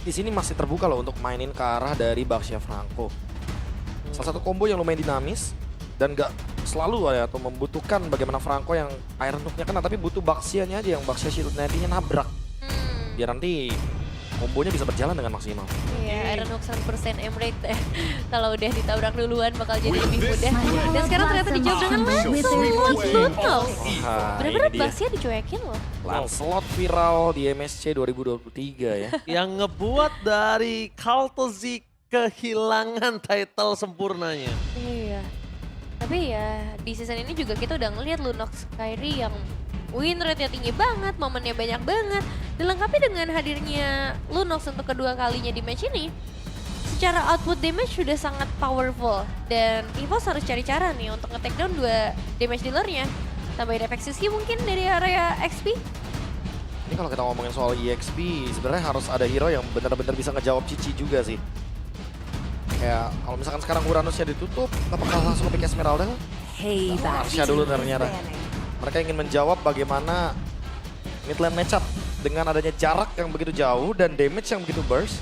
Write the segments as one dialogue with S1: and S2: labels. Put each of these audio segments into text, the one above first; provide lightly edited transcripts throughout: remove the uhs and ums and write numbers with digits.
S1: di sini masih terbuka loh untuk mainin ke arah dari Baxia Franco. Salah satu combo yang lumayan dinamis dan gak selalu ya atau membutuhkan bagaimana Franco yang Iron Hook-nya kena, tapi butuh Baxianya aja yang Baxia Shield nantinya nabrak. Biar nanti kombonya bisa berjalan dengan maksimal.
S2: Iya, Iron Hook 100% aim rate ya. Kalau udah ditabrak duluan bakal jadi lebih mudah. Dan sekarang ternyata dijawab dengan Lancelot Lunox. Bener-bener Baxia dicuekin loh.
S1: Lancelot viral di MSC 2023 ya.
S3: Yang ngebuat dari Kaltozik kehilangan title sempurnanya.
S2: Iya. Tapi ya di season ini juga kita udah ngeliat Lunox Kairi yang win rate-nya tinggi banget, momennya banyak banget. Dilengkapi dengan hadirnya Lunox untuk kedua kalinya di match ini. Secara output damage sudah sangat powerful. Dan EVOS harus cari cara nih untuk nge-take down dua damage dealernya. Tambahin efek Suzuki mungkin dari area XP.
S1: Ini kalau kita ngomongin soal EXP, sebenarnya harus ada hero yang benar-benar bisa ngejawab Cici juga sih. Kayak kalau misalkan sekarang Uranusnya ditutup, apakah langsung pick Esmeralda?
S4: Hey,
S1: Arsya dulu ternyata. Mereka ingin menjawab bagaimana mid lane matchup dengan adanya jarak yang begitu jauh dan damage yang begitu burst.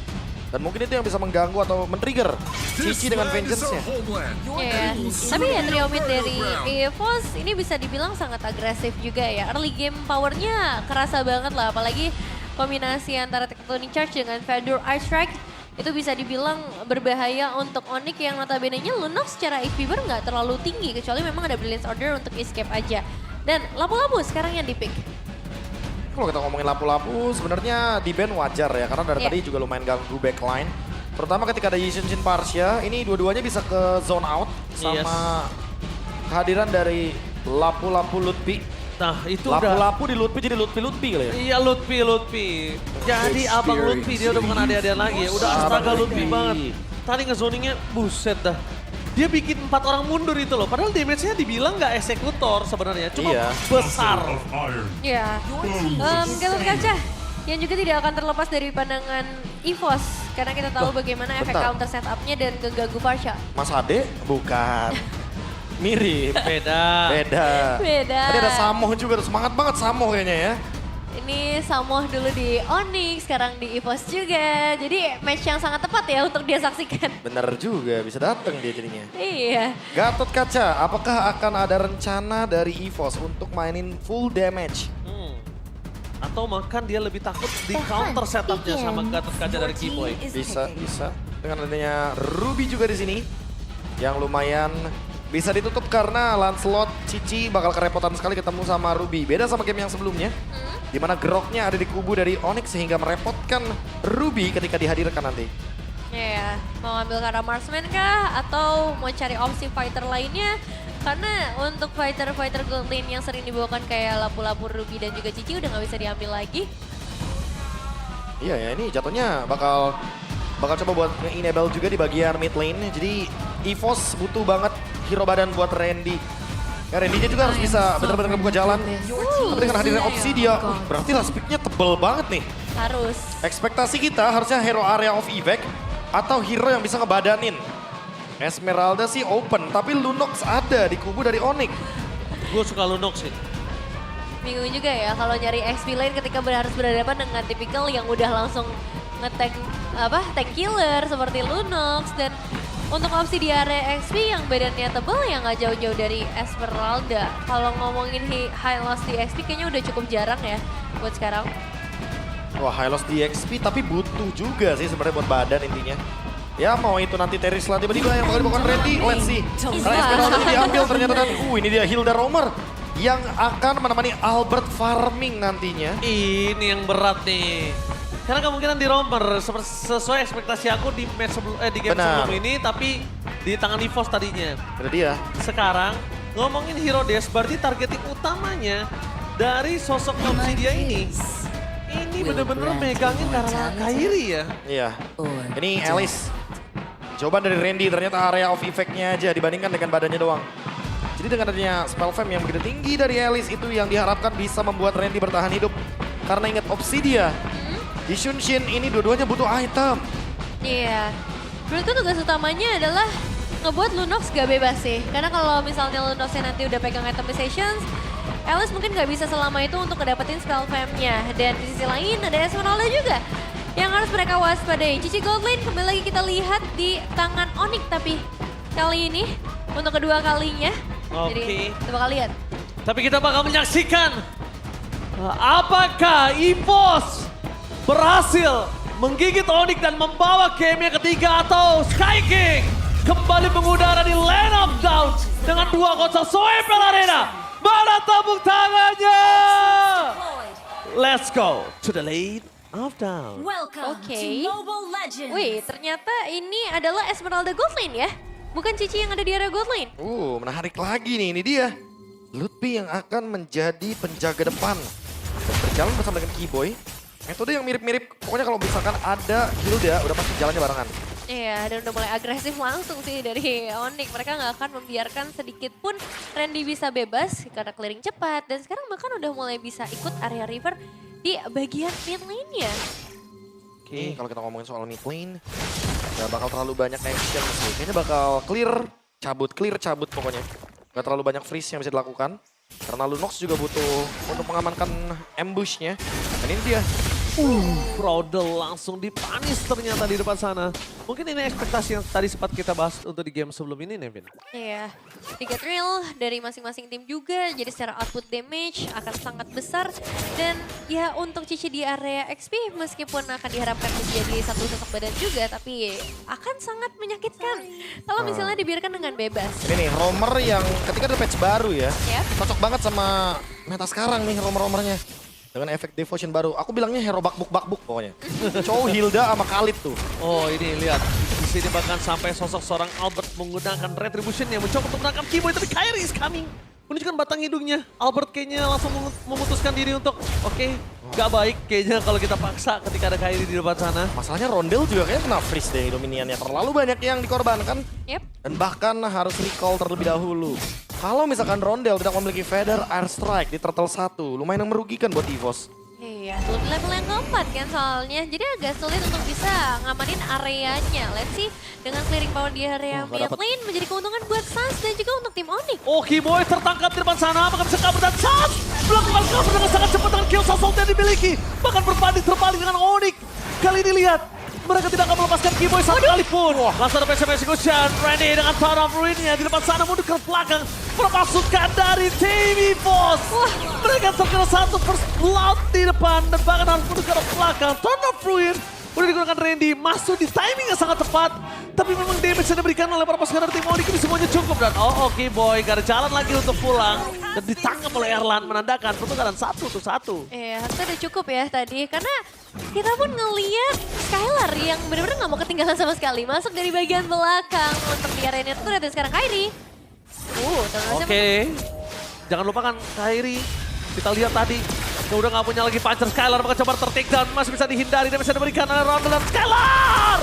S1: Dan mungkin itu yang bisa mengganggu atau men-trigger Cici dengan Vengeance-nya.
S2: Iya, tapi ya trio mid dari EVOS ini bisa dibilang sangat agresif juga ya. Early game powernya kerasa banget lah, apalagi kombinasi antara Tectonic Charge dengan Fedor Ice Strike. Itu bisa dibilang berbahaya untuk Onyx yang notabene-nya Lunox secara HP bar nggak terlalu tinggi. Kecuali memang ada Brilliance Order untuk escape aja. Dan lapu-lapu sekarang yang di-pick.
S1: Kalau kita ngomongin lapu-lapu sebenarnya di ban wajar ya. Karena dari tadi juga lumayan ganggu backline. Terutama ketika ada Yishin Parsia, ini dua-duanya bisa ke zone out. Sama kehadiran dari lapu-lapu Lutfi.
S3: Nah itu udah.
S1: Lapu-lapu di Lutfi jadi Lutfi kali ya?
S3: Iya Lutfi. Jadi abang Lutfi, dia udah bukan adik-adikan lagi ya. Udah astaga Lutfi banget. Tadi ngezoningnya buset dah. Dia bikin 4 orang mundur itu loh. Padahal damage-nya dibilang nggak eksekutor sebenarnya. Cuma besar.
S2: Iya. Gatot Kaca yang juga tidak akan terlepas dari pandangan EVOS. Karena kita tahu bagaimana efek counter setup-nya dan keganggu Farsha.
S1: Mas Ade? Bukan. Mirip.
S3: Beda.
S1: Tadi ada Samoh juga, semangat banget Samoh kayaknya ya.
S2: Ini Samoh dulu di Onyx, sekarang di EVOS juga. Jadi match yang sangat tepat ya untuk dia saksikan.
S1: Bener juga, bisa datang dia jadinya.
S2: Iya.
S1: Gatot Kaca, apakah akan ada rencana dari EVOS untuk mainin full damage?
S3: Atau makan dia lebih takut di counter setupnya sama Gatot Kaca dari Keyboy.
S1: Bisa. Dengan adanya Ruby juga di sini. Yang lumayan bisa ditutup karena Lancelot, Cici bakal kerepotan sekali ketemu sama Ruby. Beda sama game yang sebelumnya. Dimana Groknya ada di kubu dari Onyx sehingga merepotkan Ruby ketika dihadirkan nanti.
S2: Iya, mau ambil karena marksman kah? Atau mau cari opsi fighter lainnya? Karena untuk fighter-fighter gold lane yang sering dibawakan kayak lapu-lapu Ruby dan juga Cici udah nggak bisa diambil lagi.
S1: Iya ya, ini jatuhnya bakal coba buat nge-enable juga di bagian mid lane. Jadi EVOS butuh banget hero badan buat Randy. Ya Randy-nya juga harus bisa benar-benar ngebuka jalan. Tapi dengan hadirnya Obsidia, berarti last pick-nya tebel banget nih.
S2: Harus.
S1: Ekspektasi kita harusnya hero area of evac atau hero yang bisa ngebadanin. Esmeralda sih open, tapi Lunox ada di kubu dari Onyx.
S3: Gue suka Lunox sih.
S2: Bingung juga ya kalau nyari XP lane ketika harus berhadapan dengan tipikal yang udah langsung nge-tank tank killer seperti Lunox. Dan untuk opsi di area XP yang badannya tebal ya nggak jauh-jauh dari Esmeralda. Kalau ngomongin high loss di XP kayaknya udah cukup jarang ya buat sekarang.
S1: Wah, high loss di XP tapi butuh juga sih sebenarnya buat badan intinya. Ya mau itu nanti Teris lah tiba-tiba yang bakal dibawakan Randy, let's see. Karena Esmeralda diambil ternyata dan ini dia Hilda Romer yang akan menemani Albert farming nantinya.
S3: Ini yang berat nih. Karena kemungkinan di Romer sesuai ekspektasi aku di match di game sebelum ini, tapi di tangan EVOS tadinya.
S1: Itu dia.
S3: Sekarang ngomongin hero Des, berarti targeting utamanya dari sosok Obsidia ini bener-bener megangin karena Kairi ya.
S1: Iya. Ini Alice. Jawaban dari Randy ternyata area of effect-nya aja dibandingkan dengan badannya doang. Jadi dengan adanya spell fam yang begitu tinggi dari Alice itu yang diharapkan bisa membuat Randy bertahan hidup. Karena ingat Obsidia. Di Shunshin ini dua-duanya butuh item.
S2: Iya. Menurutku tugas utamanya adalah ngebuat Lunox gak bebas sih. Karena kalau misalnya Lunoxnya nanti udah pegang itemizations, Alice mungkin gak bisa selama itu untuk ngedapetin spell fam-nya. Dan di sisi lain ada Esmeralda juga yang harus mereka waspadai. Cici Goldlane kembali lagi kita lihat di tangan Onyx, tapi kali ini untuk kedua kalinya. Jadi kita bakal lihat.
S3: Tapi kita bakal menyaksikan apakah EVOS berhasil menggigit Onyx dan membawa game yang ketiga atau Sky King kembali mengudara di Land of Down dengan 2-0 Soepel Arena. Mana tepuk tangannya? Let's go to the Land of Down.
S4: Welcome
S2: Oke.
S4: to Mobile Legends.
S2: Wih, ternyata ini adalah Esmeralda Goldlane ya? Bukan Cici yang ada di area Goldlane.
S1: Menarik lagi nih, ini dia. Lutfi yang akan menjadi penjaga depan. Dan berjalan bersama dengan Keyboy. Metode yang mirip-mirip, pokoknya kalau misalkan ada Hilda, udah pasti jalannya barengan.
S2: Iya, dan udah mulai agresif langsung sih dari Onyx. Mereka nggak akan membiarkan sedikit pun Randy bisa bebas karena clearing cepat. Dan sekarang bahkan udah mulai bisa ikut area river di bagian mid lane-nya.
S1: Oke, kalau kita ngomongin soal mid lane, gak bakal terlalu banyak action sih. Kayaknya bakal clear, cabut pokoknya. Gak terlalu banyak freeze yang bisa dilakukan. Karena Lunox juga butuh untuk mengamankan ambush-nya. Dan ini dia.
S3: Fraudel langsung dipanis ternyata di depan sana. Mungkin ini ekspektasi yang tadi sempat kita bahas untuk di game sebelum ini, Nevin.
S2: Iya, 3 thrill dari masing-masing tim juga. Jadi secara output damage akan sangat besar. Dan ya untuk Cici di area XP meskipun akan diharapkan menjadi satu sosok badan juga. Tapi akan sangat menyakitkan kalau misalnya dibiarkan dengan bebas.
S1: Ini nih, roamer yang ketika ada patch baru ya.
S2: Yap.
S1: Cocok banget sama meta sekarang nih roamer-roamernya. Dengan efek devotion baru. Aku bilangnya hero bakbuk pokoknya. Cowok Hilda sama Khalid tuh.
S3: Oh ini lihat, di sini bahkan sampai sosok seorang Albert menggunakan Retribution yang mencoba untuk menangkap Keyboy, tapi Kairi is coming. Menunjukkan batang hidungnya. Albert kayaknya langsung memutuskan diri untuk, oke, gak baik kayaknya kalau kita paksa ketika ada Kairi di depan sana.
S1: Masalahnya Rondel juga kayaknya kena freeze deh dominiannya. Terlalu banyak yang dikorbankan.
S2: Yep.
S1: Dan bahkan harus recall terlebih dahulu. Kalau misalkan Rondel tidak memiliki Feather Airstrike di Turtle 1, lumayan merugikan buat EVOS.
S2: Iya, belum di level yang keempat kan soalnya. Jadi agak sulit untuk bisa ngamanin areanya. Let's see, dengan clearing power di area mid lane menjadi keuntungan buat Sans dan juga untuk tim Onyx.
S3: Oh Keyboy tertangkap di depan sana, apakah bisa kabur dan Sans melakukan kabur dengan sangat cepat dengan kill assault yang dimiliki. Bahkan berbanding terbalik dengan Onyx. Kali ini lihat, mereka tidak akan melepaskan Keyboy satu kali pun. Langsung ada PCM execution, Randy dengan Tower of Ruin-nya di depan sana mundur ke belakang. Perpasukan dari tim EVOS. Mereka terkena satu first blood di depan dan bahkan harus mundur ke belakang. Tower of Ruin udah digunakan Randy, masuk di timing yang sangat tepat. Tapi memang damage yang diberikan oleh para pasukan dari tim Onyx ini semuanya cukup. Dan Keyboy gak ada jalan lagi untuk pulang. Dan ditangkap oleh Erlan menandakan pertukaran 1-1.
S2: Iya, harusnya udah cukup ya tadi. Karena kita pun ngeliat Skylar yang benar-benar nggak mau ketinggalan sama sekali. Masuk dari bagian belakang untuk di area itu dan sekarang Kairi.
S3: Oke, jangan lupakan Kairi. Kita lihat tadi, dia udah nggak punya lagi puncher. Skylar bakal coba ter-take down, masih bisa dihindari dan bisa diberikan oleh Rondel dan Skylar.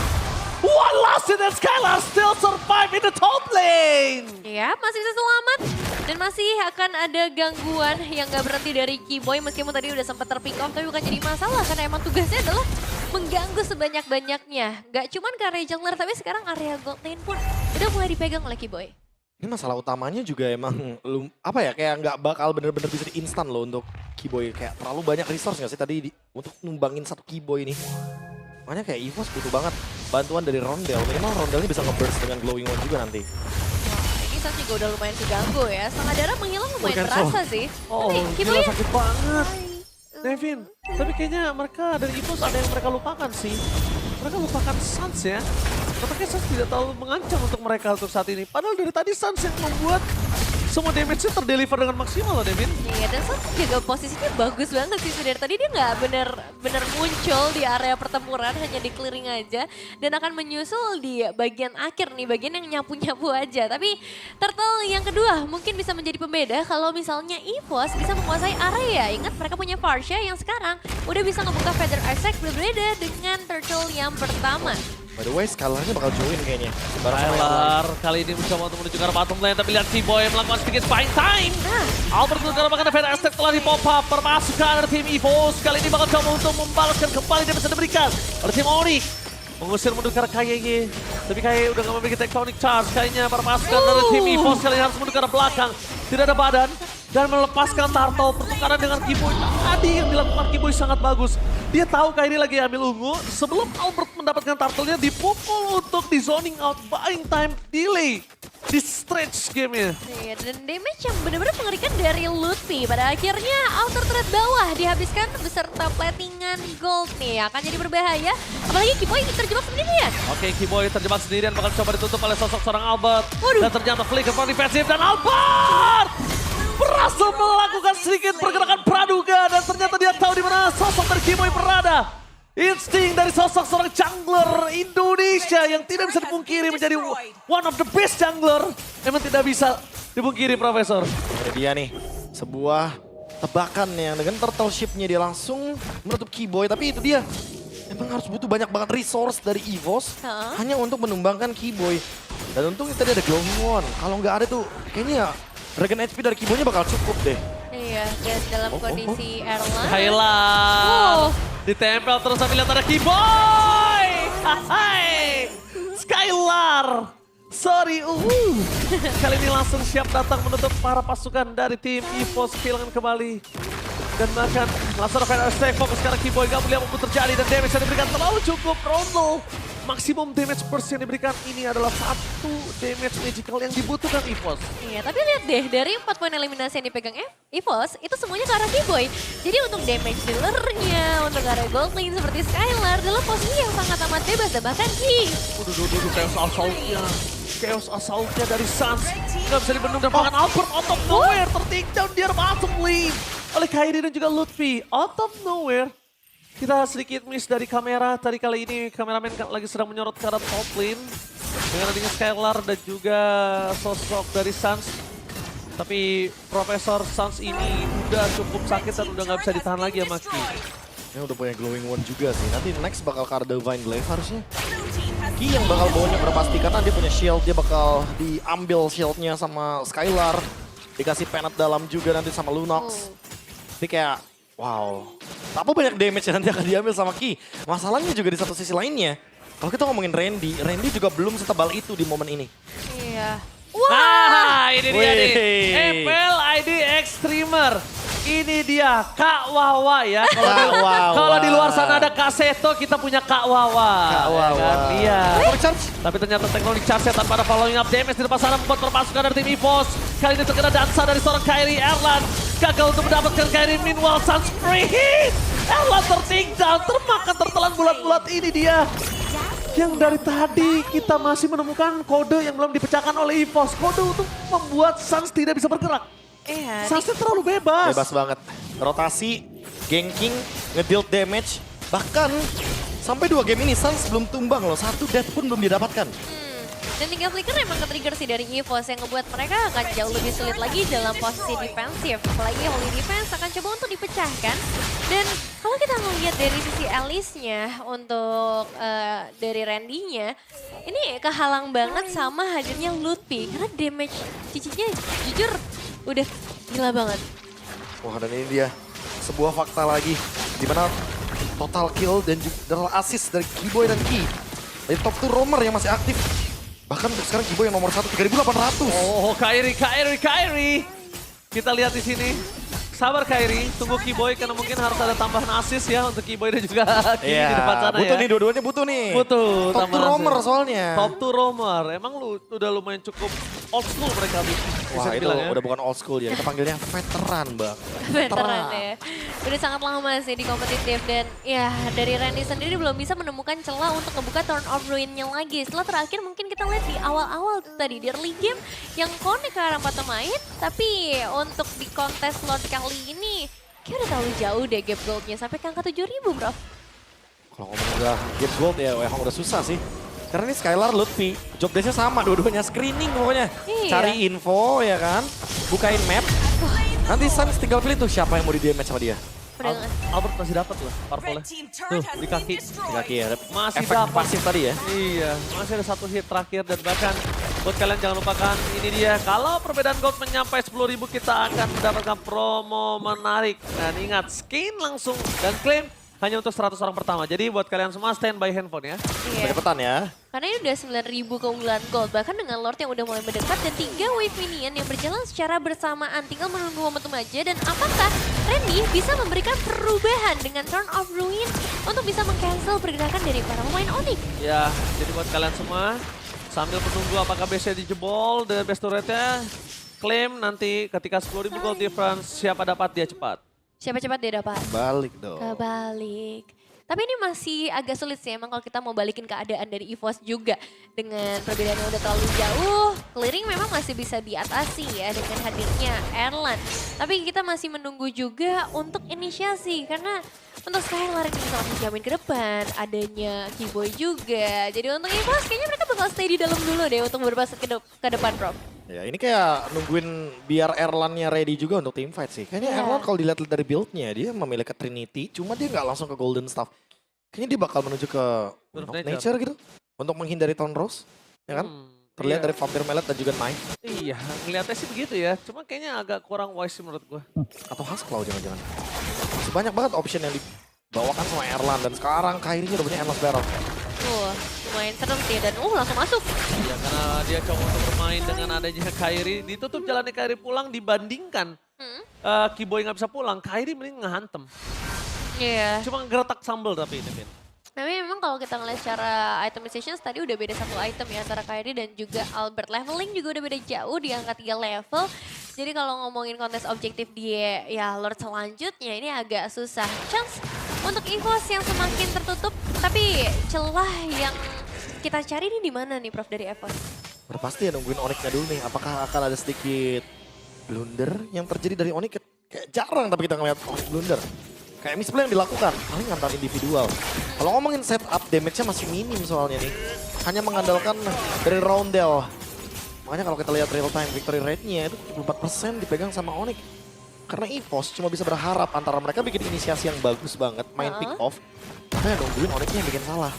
S3: One last hit dan Skylar still survive in the top lane.
S2: Ya, masih bisa selamat. Dan masih akan ada gangguan yang gak berhenti dari Keyboy meskipun tadi udah sempat terpick off, tapi bukan jadi masalah karena emang tugasnya adalah mengganggu sebanyak-banyaknya. Gak cuman ke area jungler, tapi sekarang area gold lane pun udah mulai dipegang oleh Keyboy.
S1: Ini masalah utamanya juga emang kayak nggak bakal bener-bener bisa di-instan loh untuk Keyboy. Kayak terlalu banyak resource nggak sih tadi untuk numbangin satu Keyboy ini. Makanya kayak EVOS butuh banget bantuan dari Rondel. Minimal Rondelnya bisa nge-burst dengan glowing one juga nanti.
S2: Ini Sans juga udah lumayan keganggu ya. Setengah darah menghilang lumayan berasa sih.
S3: Oh,
S2: Tapi
S3: gila
S2: Keyboy
S3: sakit banget. Nevin, tapi kayaknya mereka dari EVOS ada yang mereka lupakan sih. Mereka lupakan Sans ya. Tampaknya Sans tidak terlalu mengancam untuk mereka untuk saat ini. Padahal dari tadi Sans yang membuat semua damage-nya terdeliver dengan maksimal loh, Devin.
S2: Iya, dan Sans juga posisinya bagus banget sih. Dari tadi dia nggak bener muncul di area pertempuran, hanya di clearing aja. Dan akan menyusul di bagian akhir nih, bagian yang nyapu-nyapu aja. Tapi Turtle yang kedua mungkin bisa menjadi pembeda kalau misalnya EVOS bisa menguasai area. Ingat mereka punya Farsha yang sekarang udah bisa ngebuka Feather Airstrike, berbeda dengan Turtle yang pertama.
S1: By the way, Skylarnya bakal join kayaknya. Bareng sama
S3: Skylar kali ini mencoba untuk menuju ke arah bottom lane, tapi lihat Keyboy melakukan sedikit buying time. Albert menunjukkan bahkan Feather Airstrike telah di-pop up. Permasukan dari tim EVOS kali ini bakal coba untuk membalaskan kembali dan bisa diberikan oleh tim Onyx. Mengusir mundur ke arah KYY. Tapi KYY udah gak memiliki tectonic charge. Kayaknya permasukan dari tim EVOS kali ini harus mundur ke arah belakang. Tidak ada badan. dan melepaskan turtle. Pertukaran dengan Kiboy tadi yang dilakukan Kiboy sangat bagus. Dia tahu Kairi lagi ambil ungu, sebelum Albert mendapatkan turtle-nya dipukul untuk di zoning out, buying time, delay di stretch gamenya.
S2: Iya, dan damage yang benar-benar mengerikan dari Lutfi. Pada akhirnya outer thread bawah dihabiskan beserta platingan gold nih. Akan jadi berbahaya, apalagi Kiboy terjebak sendirian.
S3: Oke, Kiboy terjebak sendirian, bakal coba ditutup oleh sosok seorang Albert.
S2: Waduh.
S3: Dan ternyata flicker from defensif dan Albert berhasil melakukan sedikit pergerakan praduga dan ternyata dia tahu di mana sosok dari Kiboy berada. Insting dari sosok seorang jungler Indonesia yang tidak bisa dipungkiri menjadi one of the best jungler. Memang tidak bisa dipungkiri, Profesor.
S1: Ini dia nih, sebuah tebakan yang dengan turtle ship-nya dia langsung menutup Kiboy. Tapi itu dia, emang harus butuh banyak banget resource dari EVOS hanya untuk menumbangkan Kiboy. Dan untung tadi ada Glowing One. Kalau nggak ada tuh, kayaknya Regen HP dari Kiboy-nya bakal cukup deh.
S2: Iya, dan dalam kondisi Erlang.
S3: Thailand. Ditempel terus tapi lihat ada Kiboy. Hai. Skylar. Sorry, kali ini langsung siap datang menutup para pasukan dari tim EVOS kehilangan kembali. Dan bahkan langsung ada stay fokus sekarang Kiboy gak melihat apa terjadi dan damage yang diberikan terlalu cukup. Rondo maksimum damage burst yang diberikan ini adalah 1 damage magical yang dibutuhkan EVOS.
S2: Iya, tapi lihat deh, dari 4 poin eliminasi yang dipegang EVOS, itu semuanya ke arah Kiboy. Jadi untuk damage dealer-nya, untuk arah gold lane seperti Skylar, dalam posisi yang sangat amat bebas dan bahkan Ki.
S3: Chaos Assault-nya. Chaos Assault-nya dari Suns. Gak bisa dibendung dan bahkan Albert out of nowhere. Tertake down dia masuk lane oleh Kairi dan juga Lutfi. Out of nowhere. Kita sedikit miss dari kamera. Tadi kali ini kameramen lagi sedang menyorot ke arah top lane. Dengan adanya Skylar dan juga sosok dari Suns. Tapi Profesor Suns ini udah cukup sakit dan udah gak bisa ditahan lagi ya Maki.
S1: Ini udah punya Glowing One juga sih. Nanti next bakal ke Divine Glaive harusnya. Ki yang bakal bawanya udah pasti karena dia punya shield. Dia bakal diambil shieldnya sama Skylar. Dikasih penet dalam juga nanti sama Lunox. Tapi kayak wow. Apa banyak damage yang nanti akan diambil sama Ki. Masalahnya juga di satu sisi lainnya. Kalau kita ngomongin Randy juga belum setebal itu di momen ini.
S2: Iya.
S3: Wah, ini dia nih.
S1: Wih.
S3: MPL ID Extremer. Ini dia Kak Wawa ya.
S1: Wawa.
S3: Kalau di luar sana ada Kak Seto, kita punya Kak Wawa.
S1: Kak Wawa.
S3: Ya kan? Iya.
S1: Charge.
S3: Tapi ternyata teknologi charge tanpa ada following up damage di depan sana membuat perpasukan dari tim EVOS. Kali ini terkena dansa dari seorang Kairi Erlan. Gagal untuk mendapatkan Kairi, meanwhile Suns free hit. Erlan ter-take down, termakan tertelan bulat-bulat. Ini dia. Yang dari tadi kita masih menemukan kode yang belum dipecahkan oleh EVOS. Kode untuk membuat Suns tidak bisa bergerak.
S2: Iya.
S3: Sunsnya terlalu bebas.
S1: Bebas banget. Rotasi, ganking, nge-deal damage. Bahkan sampai 2 game ini Suns belum tumbang loh. 1 death pun belum didapatkan.
S2: Dan tinggal flicker emang ke-trigger sih dari EVOS yang ngebuat mereka akan jauh lebih sulit lagi dalam posisi defensif. Apalagi Holy Defense akan coba untuk dipecahkan. Dan kalau kita ngeliat dari sisi Alice-nya untuk dari Randy-nya, ini kehalang banget sama hadirnya Lutfi. Karena damage cicinya jujur udah gila banget.
S1: Wah, dan ini dia sebuah fakta lagi. Dimana total kill dan juga assist dari Kiboy dan Ki. Dari top 2 roamer yang masih aktif. Bahkan untuk sekarang Kiboy yang nomor 1, 3.800.
S3: Oh, Kairi. Kita lihat di sini. Sabar Kairi, tunggu Kiboy karena mungkin harus ada tambahan assist ya untuk Kiboy dan juga Ki di depan sana
S1: butuh
S3: ya.
S1: nih, dua-duanya butuh nih.
S3: Butuh
S1: Top 2
S3: tambahan
S1: roamer
S3: assist.
S1: soalnya.
S3: Top 2 roamer, emang lu udah lumayan cukup old school mereka
S1: Wah,
S3: bisa
S1: itu
S3: dibilang ya.
S1: udah bukan old school ya. Kita panggilnya veteran, Bang.
S2: Veteran ya. Udah sangat lama sih di kompetitif dan ya dari Randy sendiri belum bisa menemukan celah untuk ngebuka turn off ruin-nya lagi. Setelah terakhir mungkin kita lihat di awal-awal tadi di early game yang connect ke arah 4 pemain. Tapi untuk di kontes Lord kali ini kayak udah terlalu jauh deh gap goldnya sampai ke angka 7.000 bro.
S1: Kalau ngomong udah get gold ya, emang udah susah sih. Karena ini Skylar, Lutfi, job desk-nya sama dua-duanya, screening pokoknya.
S2: Iya.
S1: Cari info ya kan, bukain map. Nanti Suns tinggal pilih tuh siapa yang mau di damage sama dia.
S3: Albert masih dapat loh purple-nya. Tuh, di kaki.
S1: Di kaki ya,
S3: Masih
S1: efek
S3: dapat.
S1: pasif tadi ya.
S3: Iya, masih ada 1 hit terakhir dan bahkan buat kalian jangan lupakan ini dia. Kalau perbedaan gold menyampai 10.000 kita akan mendapatkan promo menarik. Dan ingat skin langsung dan klaim hanya untuk 100 orang pertama. Jadi buat kalian semua standby handphone ya.
S2: Iya.
S1: Cepetan ya.
S2: Karena ini udah 9.000 keunggulan gold, bahkan dengan Lord yang udah mulai mendekat dan 3 wave minion yang berjalan secara bersamaan. Tinggal menunggu momentum aja dan apakah Randy bisa memberikan perubahan dengan Turn of Ruin untuk bisa meng-cancel pergerakan dari para pemain Onyx.
S3: Ya, jadi buat kalian semua sambil menunggu apakah BC dijebol, the best turretnya klaim nanti ketika 10.000 gold difference siapa dapat dia cepat.
S2: Siapa cepat dia dapat?
S1: Balik dong.
S2: Kebalik. Tapi ini masih agak sulit sih emang kalau kita mau balikin keadaan dari EVOS juga. Dengan perbedaan yang udah terlalu jauh, clearing memang masih bisa diatasi ya dengan hadirnya Erlan. Tapi kita masih menunggu juga untuk inisiasi karena untuk Skylar ini sangat menjamin ke depan, adanya Keyboy juga. Jadi untuk EVOS kayaknya mereka bakal stay di dalam dulu deh untuk berbahas ke depan, Prof.
S1: Ya ini kayak nungguin biar Erlan-nya ready juga untuk team fight sih. Kayaknya
S2: Iya.
S1: Erlan kalau dilihat dari build-nya dia memiliki Trinity, cuma dia nggak langsung ke Golden Staff. Kayaknya dia bakal menuju ke
S3: Burst
S1: Wind of
S3: Nature.
S1: Nature gitu. Untuk menghindari Town Rose, ya kan? Terlihat
S3: iya.
S1: dari Vampire Mallet dan juga Knife.
S3: Iya, ngeliatnya sih begitu ya. Cuma kayaknya agak kurang wise sih menurut gue.
S1: Atau Husklaw jangan-jangan. Masih banyak banget option yang dibawakan sama Erlan. Dan sekarang Kairi-nya udah punya Endless Barrel.
S2: Lumayan serem sih dan langsung masuk.
S3: Iya, karena dia coba untuk bermain dengan adanya Kairi. Ditutup jalannya Kairi pulang dibandingkan Keyboy nggak bisa pulang. Kairi mending ngehantem.
S2: Iya.
S3: Cuma geretak sambal tapi ini, Vin.
S2: Tapi memang kalau kita ngeliat secara itemization tadi udah beda satu item ya antara Kairi dan juga Albert. Leveling juga udah beda jauh di angka 3 level. Jadi kalau ngomongin kontes objektif dia ya Lord selanjutnya ini agak susah. Chance untuk EVOS yang semakin tertutup. Tapi celah yang kita cari ini di mana nih Prof dari EVOS?
S1: Udah pasti ya nungguin Onyx-nya dulu nih. Apakah akan ada sedikit blunder yang terjadi dari Onyx? Kayak jarang tapi kita ngeliat Onyx blunder. Kayak misplay yang dilakukan, paling antar individual. Kalau ngomongin setup, damage-nya masih minim soalnya nih. Hanya mengandalkan dari Roundel. Makanya kalau kita lihat real time victory rate-nya itu 74% dipegang sama Onyx. Karena EVOS cuma bisa berharap antara mereka bikin inisiasi yang bagus banget, main pick off. Makanya nungguin Onyx-nya yang bikin salah.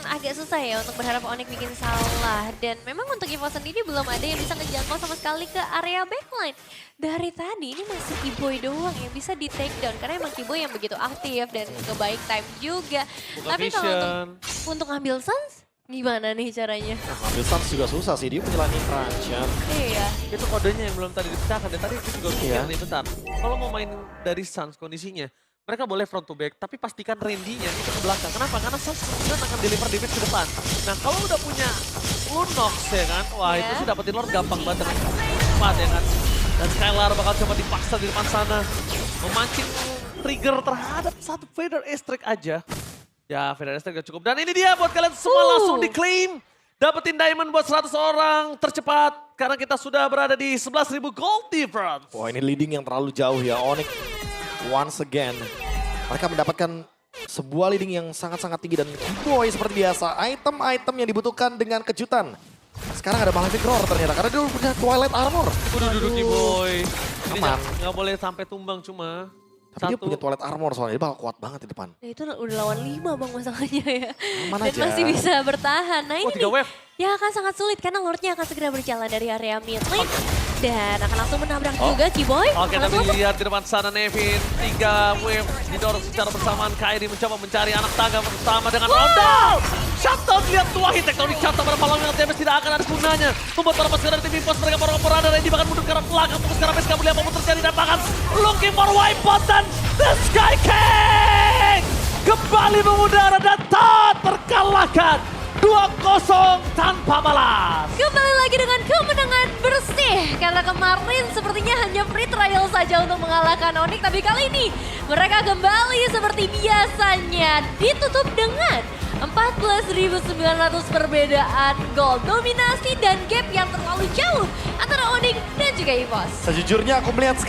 S2: Agak susah ya untuk berharap Onyx bikin salah. Dan memang untuk EVOS sendiri belum ada yang bisa ngejangkau sama sekali ke area backline. Dari tadi ini masih Keyboy doang yang bisa di take down. Karena emang Keyboy yang begitu aktif dan kebaik time juga.
S3: Buka
S2: Tapi kalau
S3: vision.
S2: untuk ngambil Suns, gimana nih caranya?
S1: Nah, ambil stance juga susah sih, dia penyelanin Ranchan.
S2: Iya.
S3: Itu kodenya yang belum tadi dipecahkan. Dan tadi aku juga mikir
S1: Iya.
S3: nih, bentar. Kalau mau main dari Suns kondisinya, mereka boleh front to back, tapi pastikan Randy-nya itu ke belakang. Kenapa? Karena Suns kemudian akan deliver damage ke depan. Nah kalau udah punya Lunox ya kan, wah
S2: Iya.
S3: itu sih dapetin Lord gampang banget dengan cepat ya kan. Dan Skylar bakal coba dipaksa di depan sana. Memancing trigger terhadap satu Vader Airstrike aja. Ya Vader Airstrike udah cukup. Dan ini dia buat kalian semua langsung diklaim. Dapetin diamond buat 100 orang tercepat. Karena kita sudah berada di 11.000 gold difference.
S1: Wah ini leading yang terlalu jauh ya, Onyx once again. Mereka mendapatkan sebuah leading yang sangat-sangat tinggi dan Keyboy seperti biasa. Item-item yang dibutuhkan dengan kejutan. Sekarang ada Malefic Roar ternyata, karena dia punya Twilight Armor.
S3: Udah duduk nih boy. Ini
S1: Aman.
S3: nggak boleh sampai tumbang cuma.
S1: Tapi dia
S3: Satu.
S1: punya Twilight Armor soalnya, dia bakal kuat banget di depan.
S2: Nah, itu udah lawan 5 bang masalahnya ya.
S1: Aman
S2: Dan
S1: aja.
S2: masih bisa bertahan. Nah
S3: Oh,
S2: ini
S3: 3
S2: nih,
S3: wave.
S2: ya akan sangat sulit karena Lordnya akan segera berjalan dari area mid lane. Dan akan langsung menabrak juga Keyboy.
S3: Oke,
S2: Langsung
S3: tapi lihat di depan sana Nevin. 3 wave didorong secara bersamaan. Kairi mencoba mencari anak tangga bersama dengan Roundel. Shutdown, lihat tuah hit tektonik shutdown pada malam yang TMS tidak akan ada gunanya. Membuat para pasukan dari tim Impos mereka baru ada Randy bahkan mundur ke arah belakang. Fokus ke arah base, melihat apapun terjadi dan bahkan looking for wipeout dan The Sky King kembali mengudara dan tak terkalahkan. 2-0 tanpa balas.
S2: Kembali lagi dengan kemenangan bersih. Karena kemarin sepertinya hanya free trial saja untuk mengalahkan Onyx. Tapi kali ini mereka kembali seperti biasanya. Ditutup dengan 14.900 perbedaan gol. Dominasi dan gap yang terlalu jauh antara Onyx dan juga EVOS.
S1: Sejujurnya aku melihat